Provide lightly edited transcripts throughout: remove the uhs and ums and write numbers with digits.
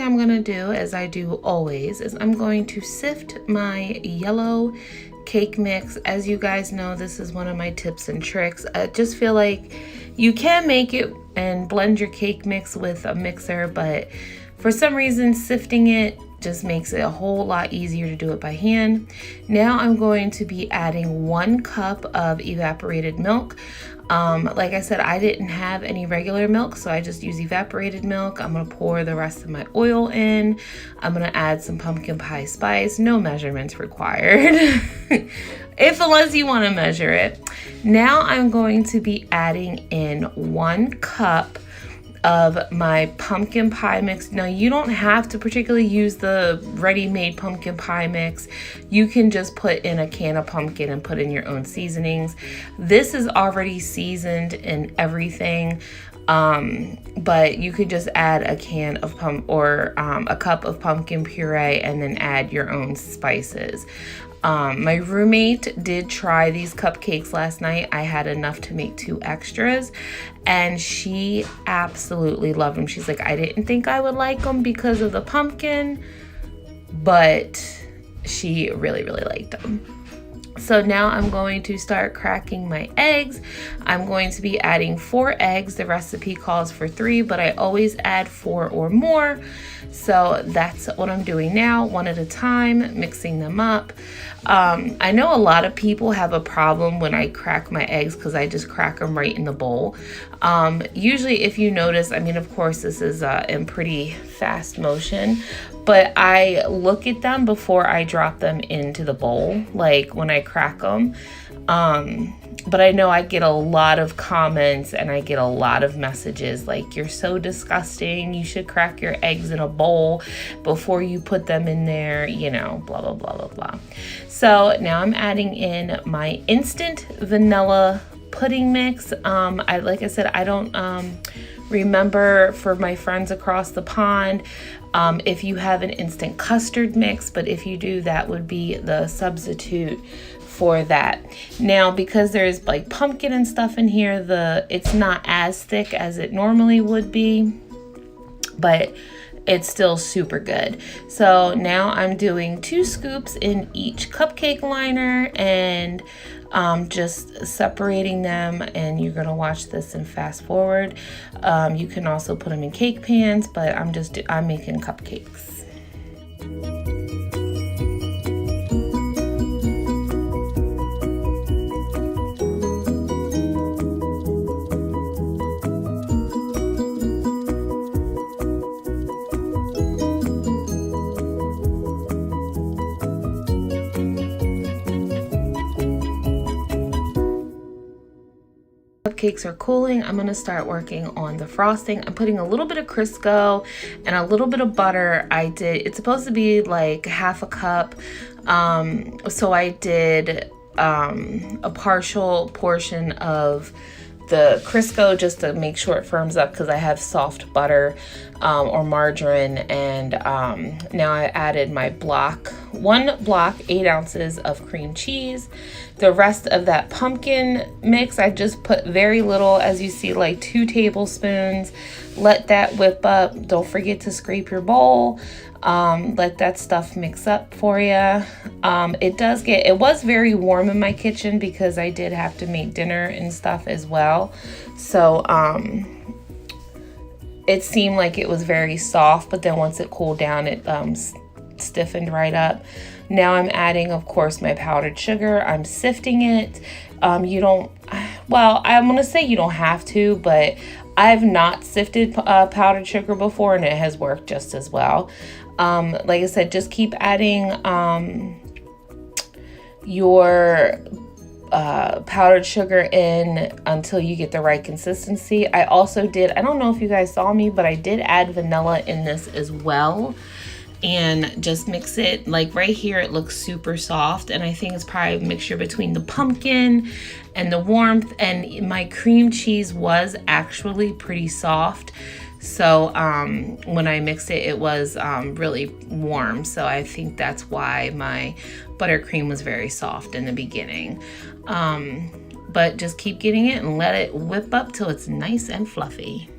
I'm gonna do, as I do always, is I'm going to sift my yellow cake mix. As you guys know, this is one of my tips and tricks. I just feel like you can make it and blend your cake mix with a mixer, but for some reason sifting it just makes it a whole lot easier to do it by hand. Now I'm going to be adding 1 cup of evaporated milk. Like I said, I didn't have any regular milk, so I just use evaporated milk. I'm gonna pour the rest of my oil in. I'm gonna add some pumpkin pie spice. No measurements required, unless you wanna measure it. Now I'm going to be adding in 1 cup of my pumpkin pie mix. Now you don't have to particularly use the ready-made pumpkin pie mix. You can just put in a can of pumpkin and put in your own seasonings. This is already seasoned and everything, but you could just add a can of a cup of pumpkin puree and then add your own spices. My roommate did try these cupcakes last night. I had enough to make 2 extras and she absolutely loved them. She's like, I didn't think I would like them because of the pumpkin, but she really, really liked them. So now I'm going to start cracking my eggs. I'm going to be adding 4 eggs. The recipe calls for 3, but I always add 4 or more. So that's what I'm doing now, 1 at a time, mixing them up. I know a lot of people have a problem when I crack my eggs because I just crack them right in the bowl. Usually if you notice, I mean, of course this is in pretty fast motion, but I look at them before I drop them into the bowl, like when I crack them. But I know I get a lot of comments and I get a lot of messages like, you're so disgusting, you should crack your eggs in a bowl before you put them in there, you know, blah, blah, blah, blah, blah. So now I'm adding in my instant vanilla pudding mix. Like I said, I don't remember for my friends across the pond if you have an instant custard mix, but if you do, that would be the substitute for that. Now, because there's like pumpkin and stuff in here, it's not as thick as it normally would be, but it's still super good. So now I'm doing 2 scoops in each cupcake liner and just separating them, and you're gonna watch this and fast forward. You can also put them in cake pans, but I'm making cupcakes. Cupcakes are cooling. I'm gonna start working on the frosting. I'm putting a little bit of Crisco and a little bit of butter. It's supposed to be like half a cup. So I did a partial portion of the Crisco just to make sure it firms up because I have soft butter or margarine, and now I added my 1 block, 8 ounces of cream cheese. The rest of that pumpkin mix, I just put very little, as you see, like 2 tablespoons. Let that whip up. Don't forget to scrape your bowl. Let that stuff mix up for you. It was very warm in my kitchen because I did have to make dinner and stuff as well. So it seemed like it was very soft, but then once it cooled down, it stiffened right up. Now I'm adding, of course, my powdered sugar. I'm sifting it. I'm gonna say you don't have to, but I've not sifted powdered sugar before and it has worked just as well. Like I said, just keep adding your powdered sugar in until you get the right consistency. I also did, I don't know if you guys saw me, but I did add vanilla in this as well. And just mix it. Like right here, it looks super soft, and I think it's probably a mixture between the pumpkin and the warmth, and my cream cheese was actually pretty soft. So when I mixed it, it was really warm. So I think that's why my buttercream was very soft in the beginning. But just keep getting it and let it whip up till it's nice and fluffy.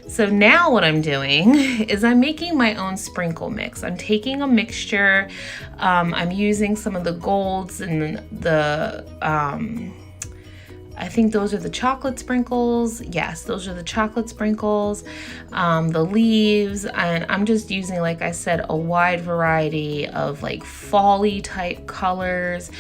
So now what I'm doing is I'm making my own sprinkle mix. I'm taking a mixture. I'm using some of the golds and the I think those are the chocolate sprinkles. Yes, those are the chocolate sprinkles, the leaves, and I'm just using, like I said, a wide variety of like fall-y type colors.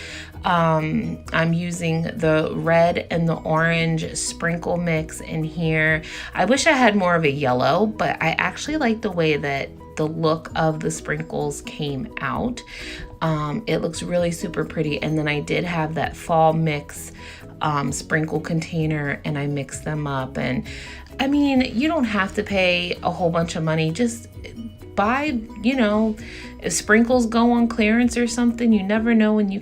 I'm using the red and the orange sprinkle mix in here. I wish I had more of a yellow, but I actually like the way that the look of the sprinkles came out. It looks really super pretty. And then I did have that fall mix sprinkle container, and I mixed them up. And I mean, you don't have to pay a whole bunch of money. Just buy, you know, if sprinkles go on clearance or something, you never know when you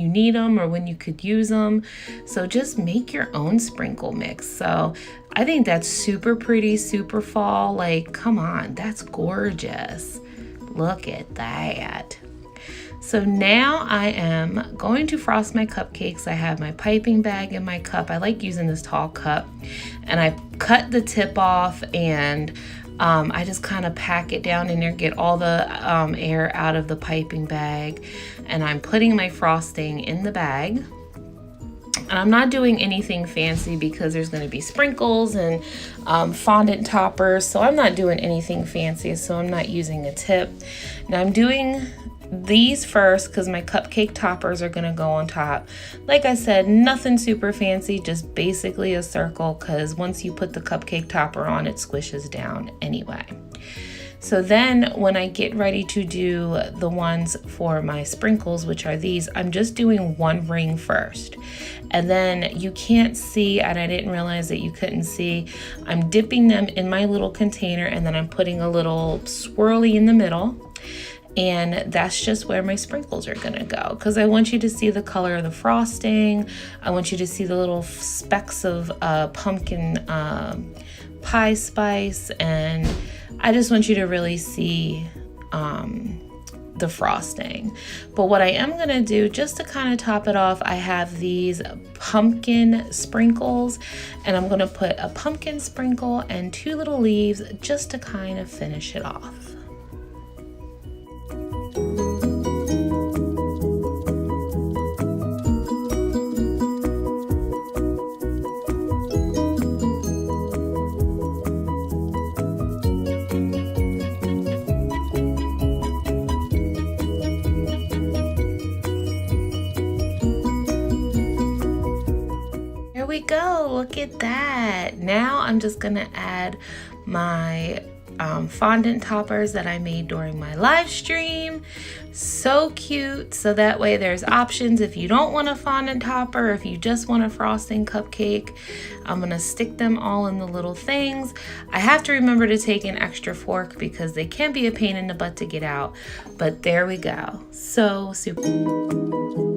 need them or when you could use them. So just make your own sprinkle mix. So I think that's super pretty, super fall. Like, come on, that's gorgeous. Look at that. So now I am going to frost my cupcakes. I have my piping bag in my cup. I like using this tall cup, and I cut the tip off, and I just kind of pack it down in there, get all the air out of the piping bag, and I'm putting my frosting in the bag. And I'm not doing anything fancy because there's going to be sprinkles and fondant toppers, so I'm not doing anything fancy, so I'm not using a tip. Now I'm doing these first because my cupcake toppers are going to go on top. Like I said, nothing super fancy, just basically a circle, because once you put the cupcake topper on, it squishes down anyway. So then when I get ready to do the ones for my sprinkles, which are these, I'm just doing one ring first. And then you can't see, and I didn't realize that you couldn't see, I'm dipping them in my little container, and then I'm putting a little swirly in the middle. And that's just where my sprinkles are gonna go, because I want you to see the color of the frosting. I want you to see the little specks of pumpkin pie spice, and I just want you to really see the frosting. But what I am gonna do, just to kind of top it off, I have these pumpkin sprinkles, and I'm gonna put a pumpkin sprinkle and 2 little leaves just to kind of finish it off. There we go, look at that. Now I'm just gonna add my fondant toppers that I made during my live stream. So cute. So that way there's options if you don't want a fondant topper, if you just want a frosting cupcake. I'm gonna stick them all in the little things. I have to remember to take an extra fork because they can be a pain in the butt to get out, but there we go. So super.